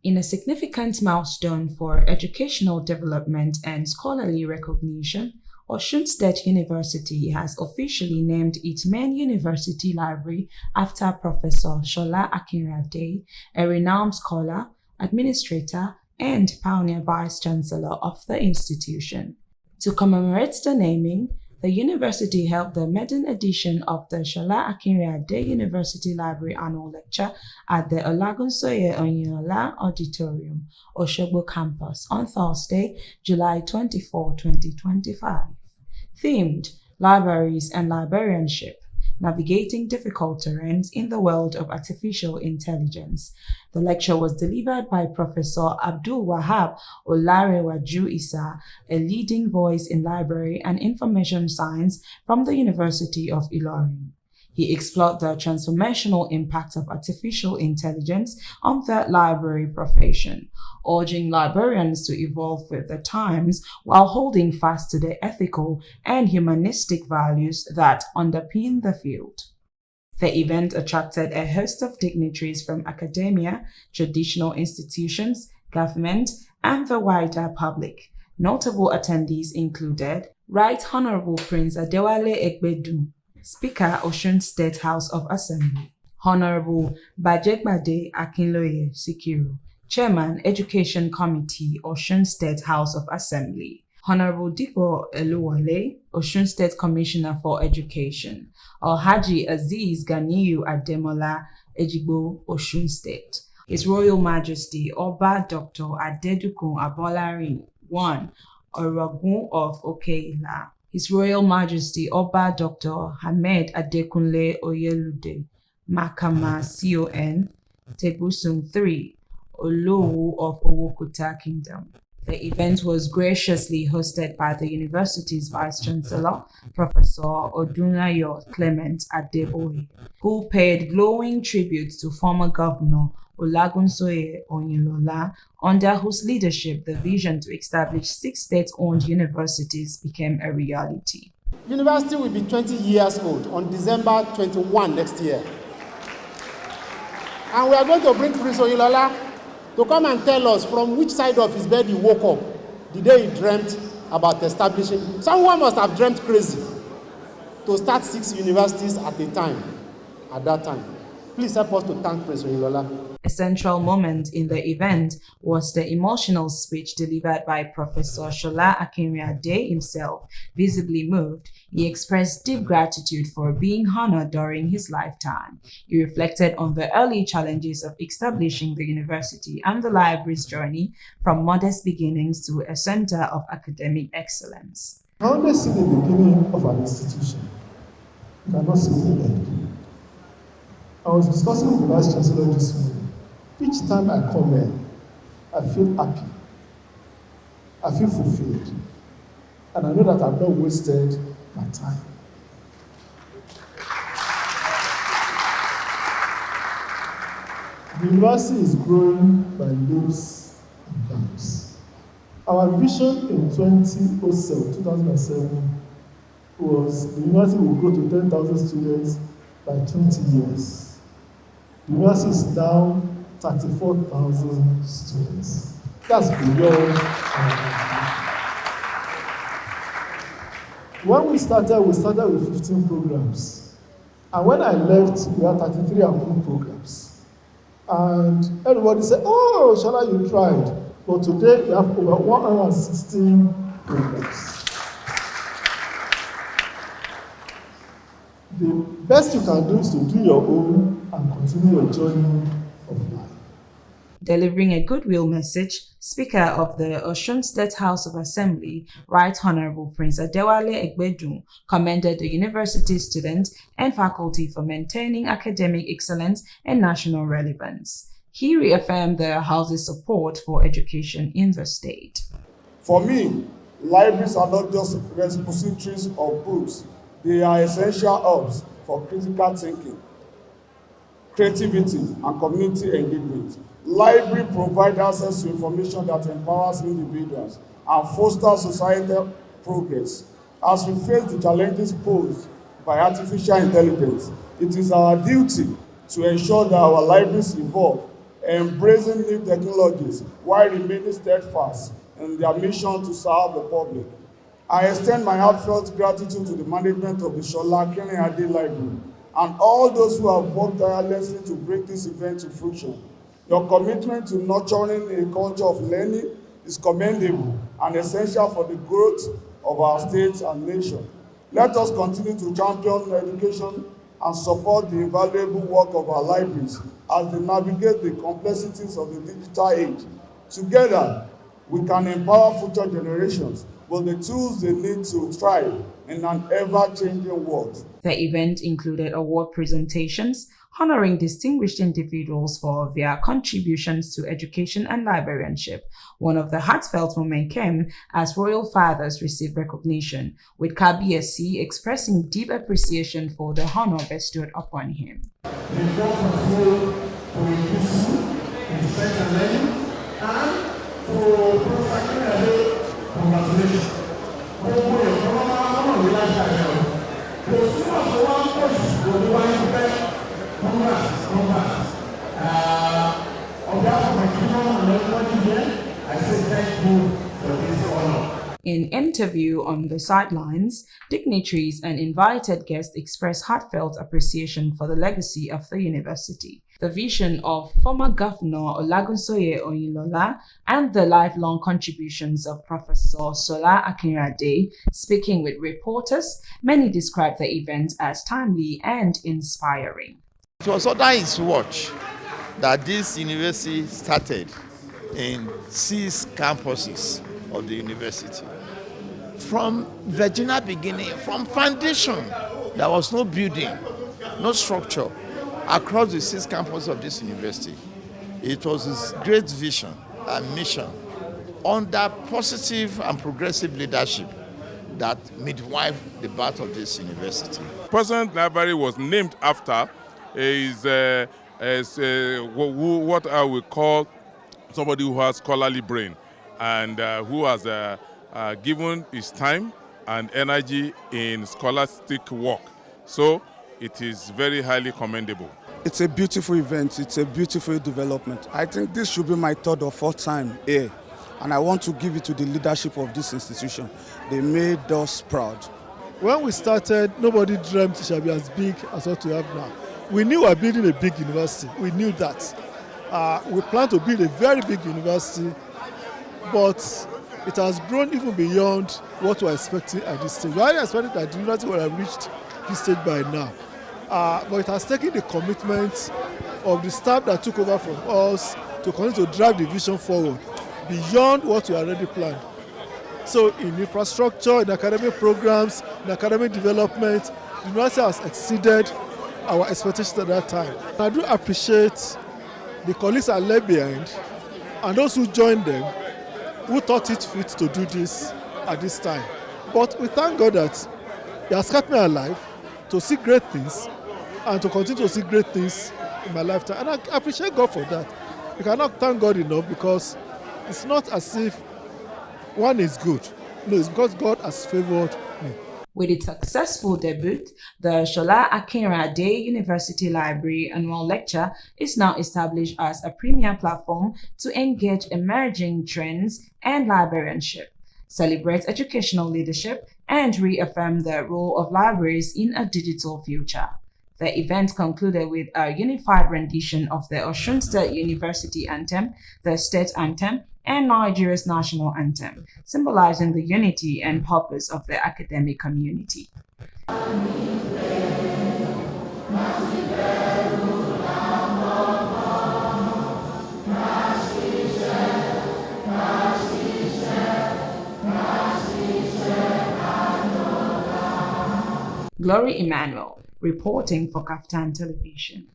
In a significant milestone for educational development and scholarly recognition, Osun State University has officially named its main university library after Professor Sola Akinrinade, a renowned scholar, administrator, and pioneer vice-chancellor of the institution. To commemorate the naming, the university held the Maiden edition of the Sola Akinrinade University Library Annual Lecture at the Uniosun Auditorium, Osogbo campus on Thursday, July 24, 2025. Themed Libraries and Librarianship, Navigating Difficult Terrains in the World of Artificial Intelligence. The lecture was delivered by Professor Abdul Wahab Olarewaju Isa, a leading voice in library and information science from the University of Ilorin. He explored the transformational impact of artificial intelligence on the library profession, urging librarians to evolve with the times while holding fast to the ethical and humanistic values that underpin the field. The event attracted a host of dignitaries from academia, traditional institutions, government, and the wider public. Notable attendees included Right Honorable Prince Adewale Egbedu, Speaker, Osun State House of Assembly; Honorable Bajegbade Akinloye Sikiru, Chairman, Education Committee, Osun State House of Assembly; Honorable Dipo Eluwale, Osun State Commissioner for Education; Alhaji Aziz Ganiyu Ademola, Ejigbo, Osun State; His Royal Majesty Oba Dr. Adedukun Abolarin I, Orogun of Okeila; His Royal Majesty Oba Dr. Hamed Adekunle Oyelude, Makama CON, Tegusun III, Olowu of Owokuta Kingdom. The event was graciously hosted by the university's Vice-Chancellor, Professor Odunayo Clement Adeboye, who paid glowing tribute to former Governor Olagunsoye Oyinlola, under whose leadership the vision to establish 6 state-owned universities became a reality. University will be 20 years old on December 21 next year. And we are going to bring Prince Oyinlola to come and tell us from which side of his bed he woke up the day he dreamt about establishing. Someone must have dreamt crazy to start 6 universities at that time. Please help us to thank Prince Oyinlola. A central moment in the event was the emotional speech delivered by Professor Sola Akinrinade himself. Visibly moved, he expressed deep gratitude for being honored during his lifetime. He reflected on the early challenges of establishing the university and the library's journey from modest beginnings to a center of academic excellence. I only see the beginning of an institution. You cannot see the end. I was discussing with the Vice Chancellor this morning. Each time I come here, I feel happy. I feel fulfilled. And I know that I've not wasted my time. The university is growing by leaps and bounds. Our vision in 2007 was the university will grow to 10,000 students by 20 years. The university is now 34,000 students. That's beyond. When we started with 15 programs. And when I left, we had 33 approved programs. And everybody said, oh, Shola, you tried. But today, we have over 116 programs. The best you can do is to do your own and continue your journey of life. Delivering a goodwill message, Speaker of the Osun State House of Assembly, Right Honorable Prince Adewale Egbedu, commended the university students and faculty for maintaining academic excellence and national relevance. He reaffirmed the House's support for education in the state. For me, libraries are not just repositories of books. They are essential hubs for critical thinking, creativity, and community engagement. Library provide access to information that empowers individuals and fosters societal progress. As we face the challenges posed by artificial intelligence, it is our duty to ensure that our libraries evolve, embracing new technologies while remaining steadfast in their mission to serve the public. I extend my heartfelt gratitude to the management of the Sola Akinrinade Library and all those who have worked tirelessly to bring this event to fruition. Your commitment to nurturing a culture of learning is commendable and essential for the growth of our state and nation. Let us continue to champion education and support the invaluable work of our libraries as they navigate the complexities of the digital age. Together, we can empower future generations with the tools they need to thrive in an ever-changing world. The event included award presentations honoring distinguished individuals for their contributions to education and librarianship. One of the heartfelt moments came as royal fathers received recognition, with Kabiyesi expressing deep appreciation for the honor bestowed upon him. In interview on the sidelines, dignitaries and invited guests expressed heartfelt appreciation for the legacy of the university, the vision of former Governor Olagunsoye Oyinlola, and the lifelong contributions of Professor Sola Akinrinade. Speaking with reporters, many described the event as timely and inspiring. It was under his watch that this university started in 6 campuses of the university. From Virginia beginning, from foundation, there was no building, no structure across the 6 campuses of this university. It was his great vision and mission under positive and progressive leadership that midwife the birth of this university. Present Library was named after what I would call somebody who has scholarly brain and who has given his time and energy in scholastic work. So it is very highly commendable. It's a beautiful event. It's a beautiful development. I think this should be my 3rd or 4th time here, and I want to give it to the leadership of this institution. They made us proud. When we started, nobody dreamt it shall be as big as what we have now. We knew we were building a big university. We knew that. We plan to build a very big university, but it has grown even beyond what we were expecting at this stage. We already expected that the university would have reached this stage by now. But it has taken the commitment of the staff that took over from us to continue to drive the vision forward beyond what we already planned. So in infrastructure, in academic programs, in academic development, the university has exceeded our expectations at that time. I do appreciate the colleagues that left behind and those who joined them, who thought it fit to do this at this time. But we thank God that He has kept me alive to see great things and to continue to see great things in my lifetime. And I appreciate God for that. We cannot thank God enough because it's not as if one is good. No, it's because God has favored me. With its successful debut, the Sola Akinrinade University Library Annual Lecture is now established as a premier platform to engage emerging trends and librarianship, celebrate educational leadership, and reaffirm the role of libraries in a digital future. The event concluded with a unified rendition of the Osun State University Anthem, the State Anthem, and Nigeria's national anthem, symbolizing the unity and purpose of the academic community. Glory Emmanuel, reporting for KAFTAN Television.